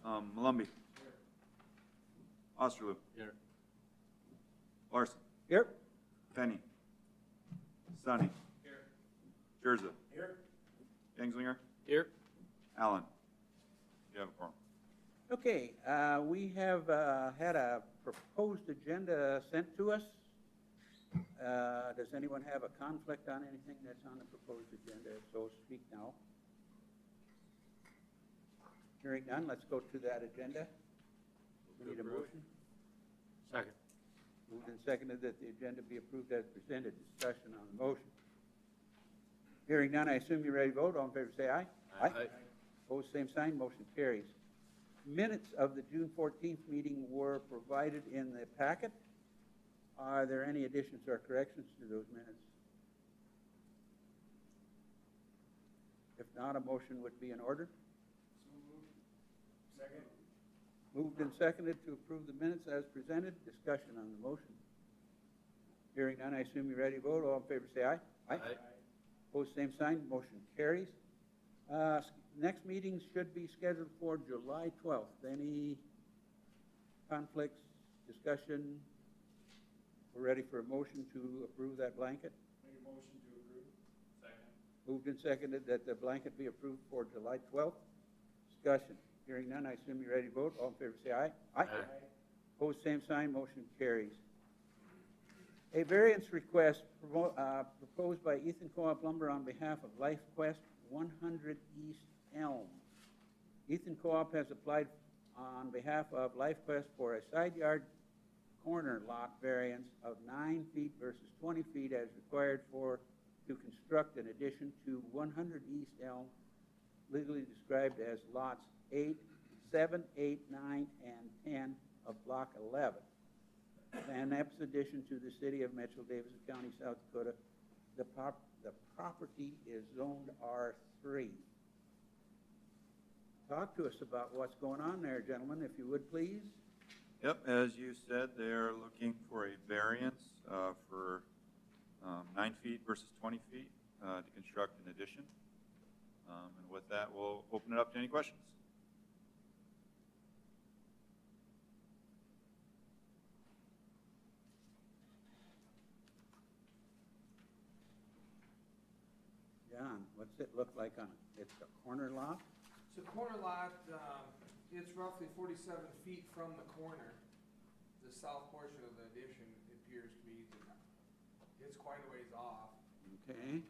Malumbi. Osterloo. Here. Larson. Here. Penny. Sonny. Here. Jerza. Here. Kingslinger. Here. Allen. You have a quorum. Okay, we have had a proposed agenda sent to us. Does anyone have a conflict on anything that's on the proposed agenda? If so, speak now. Hearing none, let's go to that agenda. We need a motion. Second. Moved and seconded that the agenda be approved as presented. Discussion on the motion. Hearing none, I assume you're ready to vote. All in favor say aye. Aye. Opposed, same sign. Motion carries. Minutes of the June 14th meeting were provided in the packet. Are there any additions or corrections to those minutes? If not, a motion would be in order. Second. Moved and seconded to approve the minutes as presented. Discussion on the motion. Hearing none, I assume you're ready to vote. All in favor say aye. Aye. Opposed, same sign. Motion carries. Next meeting should be scheduled for July 12th. Any conflicts, discussion? We're ready for a motion to approve that blanket. Make a motion to approve. Second. Moved and seconded that the blanket be approved for July 12th. Discussion. Hearing none, I assume you're ready to vote. All in favor say aye. Aye. Opposed, same sign. Motion carries. A variance request proposed by Ethan Co-op Lumber on behalf of LifeQuest 100 East Elm. Ethan Co-op has applied on behalf of LifeQuest for a side yard corner lot variance of 9 feet versus 20 feet as required to construct an addition to 100 East Elm, legally described as lots 7, 8, 9, and 10 of Block 11. Van Epps addition to the city of Mitchell, Davidson County, South Dakota. The property is zoned R3. Talk to us about what's going on there, gentlemen, if you would, please. Yep, as you said, they're looking for a variance for 9 feet versus 20 feet to construct an addition. And with that, we'll open it up to any questions. John, what's it look like on it? It's a corner lot? It's a corner lot, it's roughly 47 feet from the corner. The south portion of the addition appears to be, it's quite a ways off. Okay.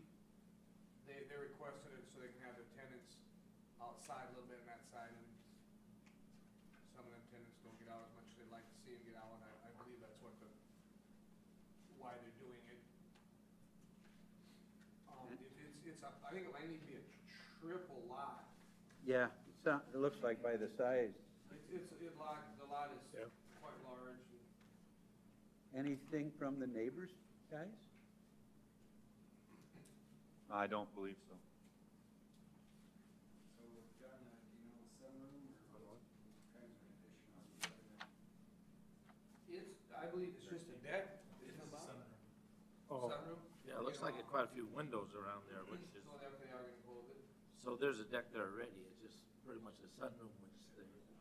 They requested it so they can have the tenants outside a little bit on that side, and some of them tenants don't get out as much as they'd like to see them get out, and I believe that's why they're doing it. I think it might need to be a triple lot. Yeah, it looks like by the size. The lot is quite large. Anything from the neighbors, guys? I don't believe so. So, John, do you know the sunroom or what kinds of addition on the other end? I believe it's just a deck. It's a sunroom. Sunroom? Yeah, it looks like quite a few windows around there, which is, So they are going to hold it. so there's a deck there already. It's just pretty much a sunroom, which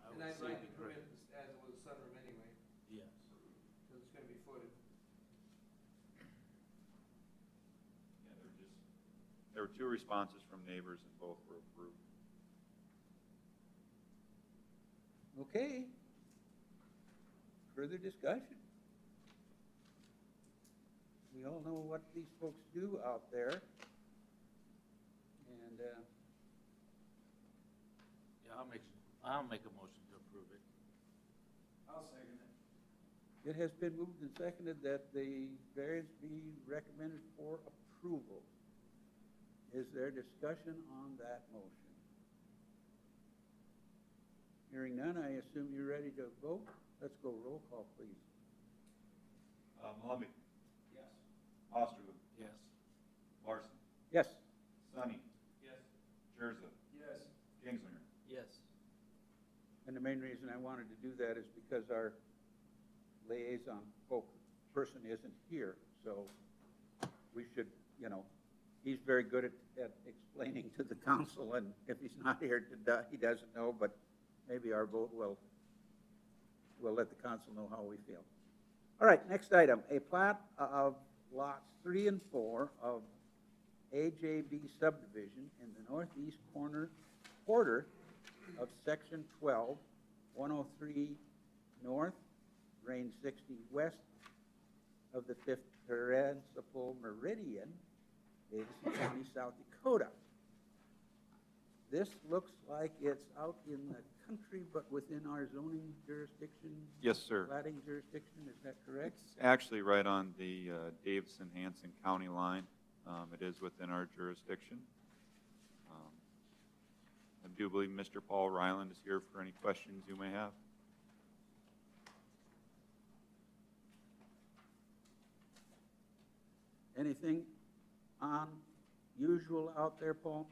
I And would I'd say like would to be great. permit this as it was a sunroom anyway, Yes. because it's going to be footed. Yeah, there were 2 responses from neighbors and both were approved. Okay. Further discussion? We all know what these folks do out there. And Yeah, I'll make a motion to approve it. I'll second it. it has been moved and seconded that the variance be recommended for approval. Is there discussion on that motion? Hearing none, I assume you're ready to vote. Let's go roll call, please. Malumbi. Yes. Osterloo. Yes. Larson. Yes. Sonny. Yes. Jerza. Yes. Kingslinger. Yes. And the main reason I wanted to do that is because our liaison person isn't here, so we should, he's very good at explaining to the council, and if he's not here, he doesn't know, but maybe our vote will let the council know how we feel. All right, next item, a plat of lots 3 and 4 of AJB subdivision in the northeast quarter of section 12, 103 north, range 60 west of the 5th principal meridian, Davidson County, South Dakota. This looks like it's out in the country, but within our zoning jurisdiction? Yes, sir. Platting jurisdiction, is that correct? It's actually right on the Davidson-Hanson County line. It is within our jurisdiction. I do believe Mr. Paul Ryland is here for any questions you may have. Anything unusual out there, Paul?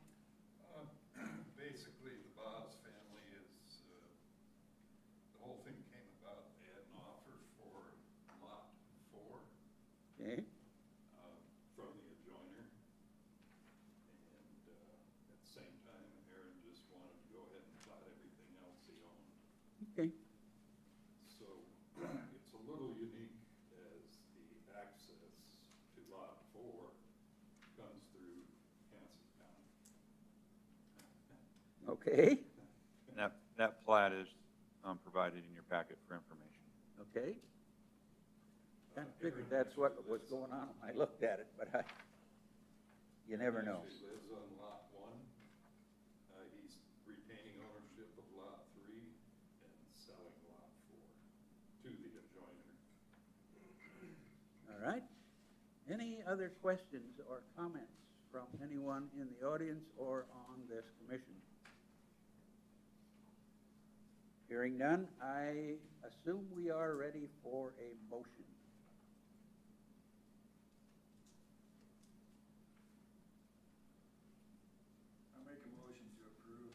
Basically, the Bob's family is, the whole thing came about, they had an offer for lot 4 Okay, from the adjoiner. And at the same time, Aaron just wanted to go ahead and plat everything else he owned. okay. So it's a little unique as the access to lot 4 comes through Hanson County. Okay, And that plat is provided in your packet for information. okay. Kind of figured that's what was going on when I looked at it, but you never know. He actually lives on lot 1. He's retaining ownership of lot 3 and selling lot 4 to the adjoiner. All right. Any other questions or comments from anyone in the audience or on this commission? Hearing none, I assume we are ready for a motion. I make a motion to approve.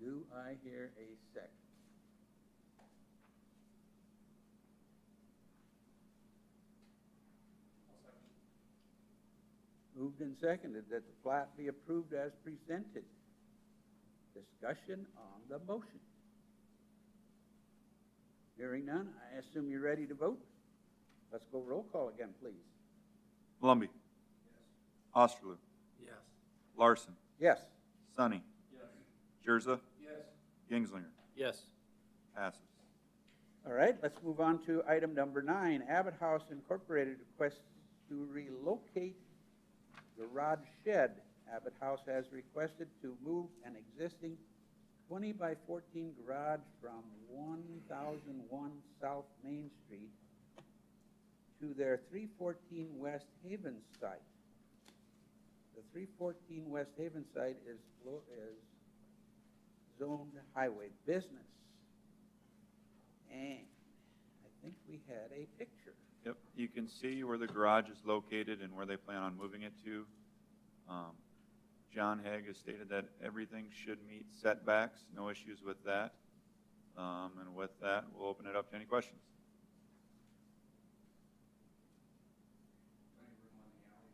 Do I hear a second? Moved and seconded that the plat be approved as presented. Discussion on the motion. Hearing none, I assume you're ready to vote. Let's go roll call again, please. Lumby. Osterloo. Yes. Larson. Yes. Sonny. Yes. Jerza. Yes. Gingslinger. Yes. Passes. All right, let's move on to item number 9. Abbott House Incorporated requests to relocate garage shed. Abbott House has requested to move an existing 20 by 14 garage from 1001 South Main Street to their 314 West Haven site. The 314 West Haven site is zoned highway business. And I think we had a picture. Yep, you can see where the garage is located and where they plan on moving it to. John Haig has stated that everything should meet setbacks, no issues with that. And with that, we'll open it up to any questions. Plenty of room on the alley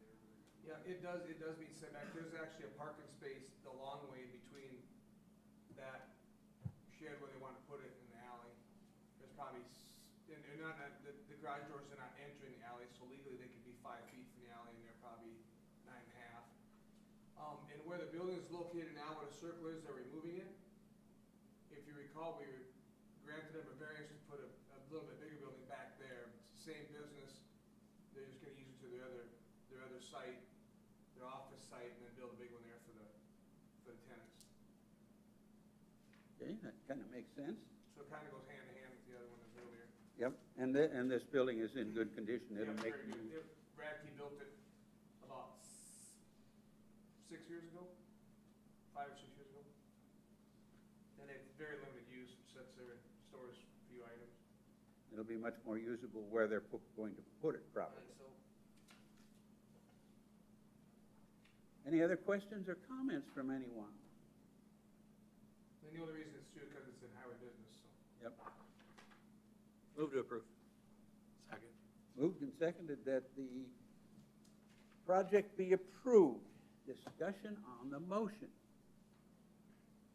there. Yeah, it does meet setback. There's actually a parking space the long way between that shed where they want to put it in the alley. There's probably, and they're not, the garage doors are not entering the alley, so legally they could be 5 feet from the alley, and they're probably 9.5. And where the building is located now, where the circle is, they're removing it. If you recall, we granted them a variance to put a little bit bigger building back there. It's the same business. They're just gonna use it to their other site, their office site, and then build a big one there for the tenants. Okay, that kind of makes sense. So it kinda goes hand in hand with the other one that's earlier. Yep, and this building is in good condition. It'll Yeah, make very good. Radke built it about 6 years ago, 5 or 6 years ago. And it's very limited use, sits there and stores a few items. it'll be much more usable where they're going to put it I probably. think so. Any other questions or comments from anyone? And the only reason it's true because it's in highway business, so. Yep. Move to approve. Second. Moved and seconded that the project be approved. discussion on the motion?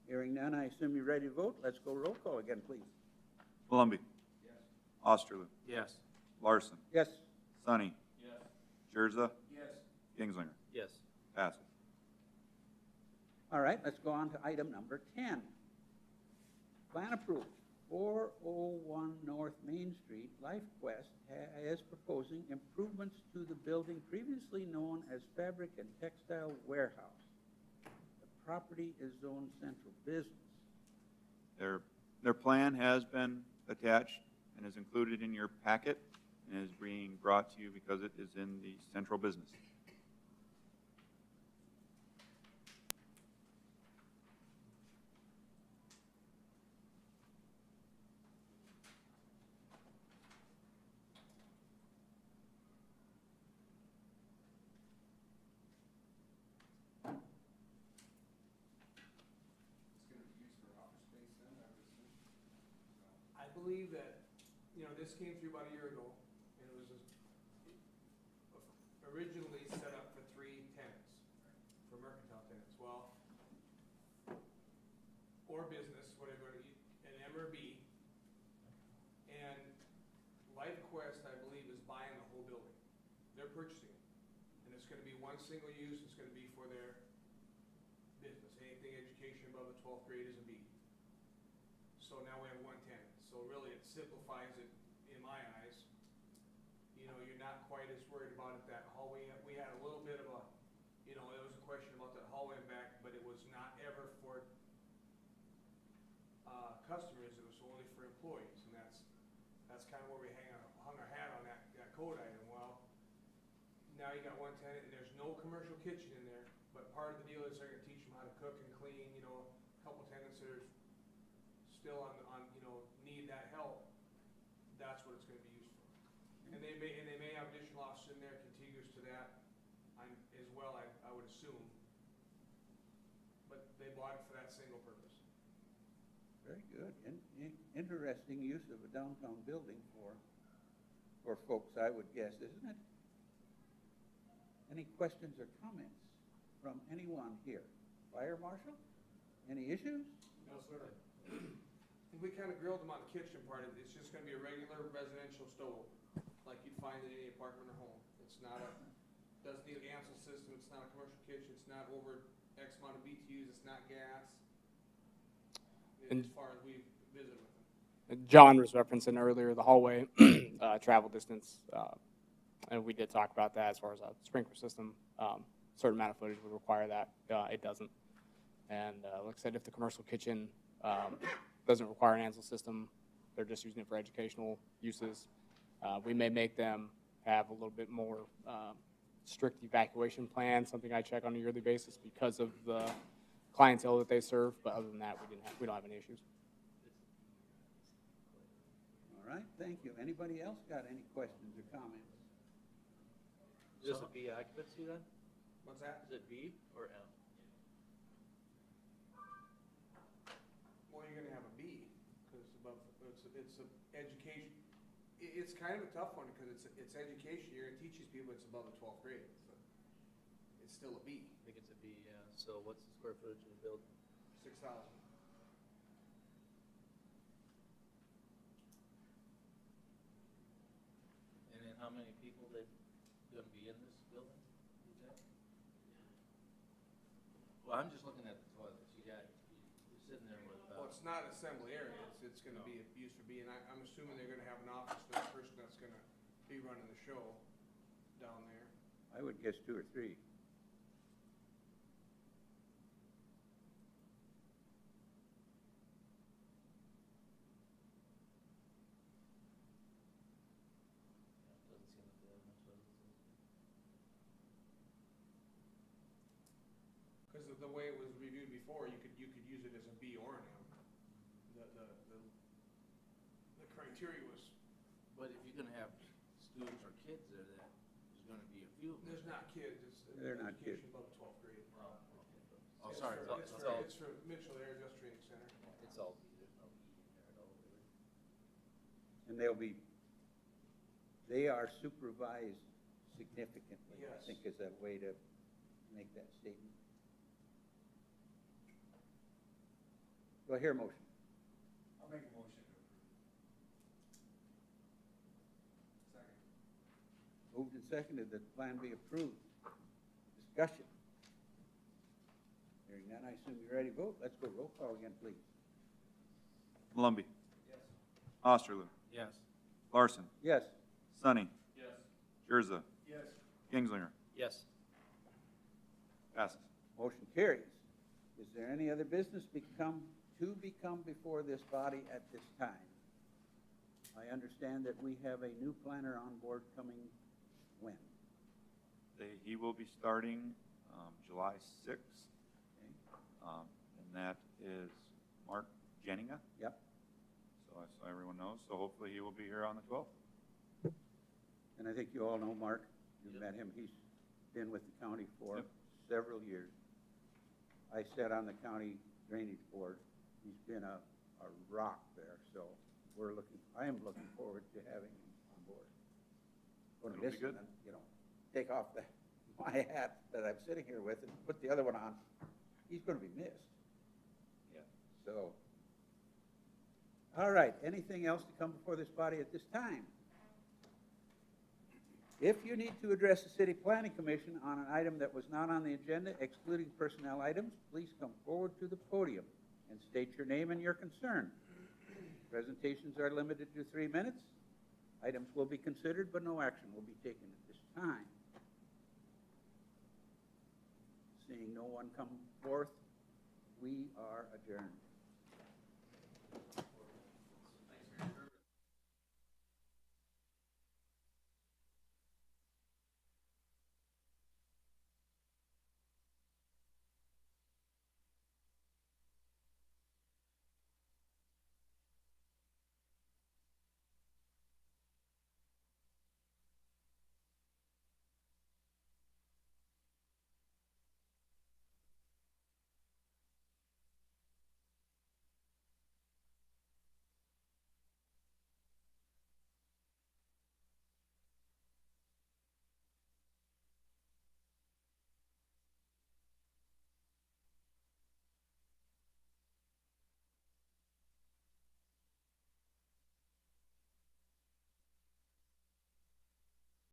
Hearing none, I assume you're ready to vote. Let's go roll call again, please. Palumbi. Yes. Osterloo. Yes. Larson. Yes. Sonny. Yes. Jerza. Yes. Kingslinger. Yes. Passes. All right, let's go on to item number 10. Plan approved. 401 North Main Street, LifeQuest is proposing improvements to the building previously known as Fabric and Textile Warehouse. The property is zoned central business. Their plan has been attached and is included in your packet and is being brought to you because it is in the central business. It's gonna be used for office space then, I would assume. I believe that, this came through about a year ago, and it was originally set up for 3 tenants, for mercantile tenants. Well, or business, whatever, an M or B. And LifeQuest, I believe, is buying the whole building. They're purchasing it. And it's gonna be one single use, it's gonna be for their business. Anything education above the 12th grade is a B. So now we have 1 tenant. So really, it simplifies it in my eyes. You're not quite as worried about it, that hallway. We had a little bit of a, there was a question about that hallway and back, but it was not ever for customers, it was only for employees, and that's kind of where we hung our hat on that code item. Well, now you got 1 tenant, and there's no commercial kitchen in there, but part of the deal is they're gonna teach them how to cook and clean. A couple tenants that are still on need that help. That's what it's gonna be used for. And they may have additional offices in there contiguous to that, as well, I would assume. But they bought it for that single purpose. Very good. Interesting use of a downtown building for folks, I would guess, isn't it? Any questions or comments from anyone here? Fire marshal? Any issues? No, sir. We kind of grilled them on the kitchen part. It's just gonna be a regular residential stove, like you'd find in any apartment or home. It's not doesn't need an ANSEL system, it's not a commercial kitchen, it's not over X amount of BTUs, it's not gas. As far as we've visited with them. John was referencing earlier the hallway travel distance, and we did talk about that as far as a sprinkler system. Certain amount of footage would require that. It doesn't. And like I said, if the commercial kitchen doesn't require an ANSEL system, they're just using it for educational uses. We may make them have a little bit more strict evacuation plan, something I check on a yearly basis because of the clientele that they serve. But other than that, we don't have any issues. All right, thank you. Anybody else got any questions or comments? Is this a B occupancy then? What's that? Is it B or M? Well, you're gonna have a B, because it's a education. It's kind of a tough one, because it's education. You're gonna teach these people it's above the 12th grade. So it's still a B. I think it's a B, yeah. So what's the square footage of the building? 6,000. And then how many people that gonna be in this building, you think? Well, I'm just looking at the toilets. You're sitting there with, Well, it's not assembly area. It's gonna be used for B, and I'm assuming they're gonna have an office for the person that's gonna be running the show down there. I would guess 2 or 3. doesn't seem like they have much of it. Because of the way it was reviewed before, you could use it as a B or an M. The criteria was, But if you're gonna have students or kids there, that there's gonna be a few of them. there's not kids, it's They're not education kids. above the 12th grade. Oh, okay. Oh, It's sorry. for- It's all, It's for Mitchell Air Just Training Center. it's all B. There's no E in there at all, really. And they are supervised significantly, I Yes. think is a way to make that statement? Do I hear a motion? I'll make a motion to approve. Second. Moved and seconded that the plan be approved. Discussion. Hearing none, I assume you're ready to vote. Let's go roll call again, please. Malumbi. Yes. Osterloo. Yes. Larson. Yes. Sonny. Yes. Jurza. Yes. Kingslinger. Yes. Passes. Motion carries. Is there any other business become before this body at this time? I understand that we have a new planner on board coming when? He will be starting July 6th, Okay. and that is Mark Jenninga. Yep. So everyone knows. So hopefully he will be here on the 12th. And I think you all know Mark. You've Yep. met him. He's been with the county for Yep. several years. I sat on the county drainage board. He's been a rock there, so I am looking forward to having him on board. Going to It'll be miss him good. and, take off my hat that I'm sitting here with and put the other one on. He's going to be missed. Yeah. So, all right, anything else to come before this body at this time? If you need to address the City Planning Commission on an item that was not on the agenda, excluding personnel items, please come forward to the podium and state your name and your concern. Presentations are limited to 3 minutes. Items will be considered, but no action will be taken at this time. Seeing no one come forth, we are adjourned.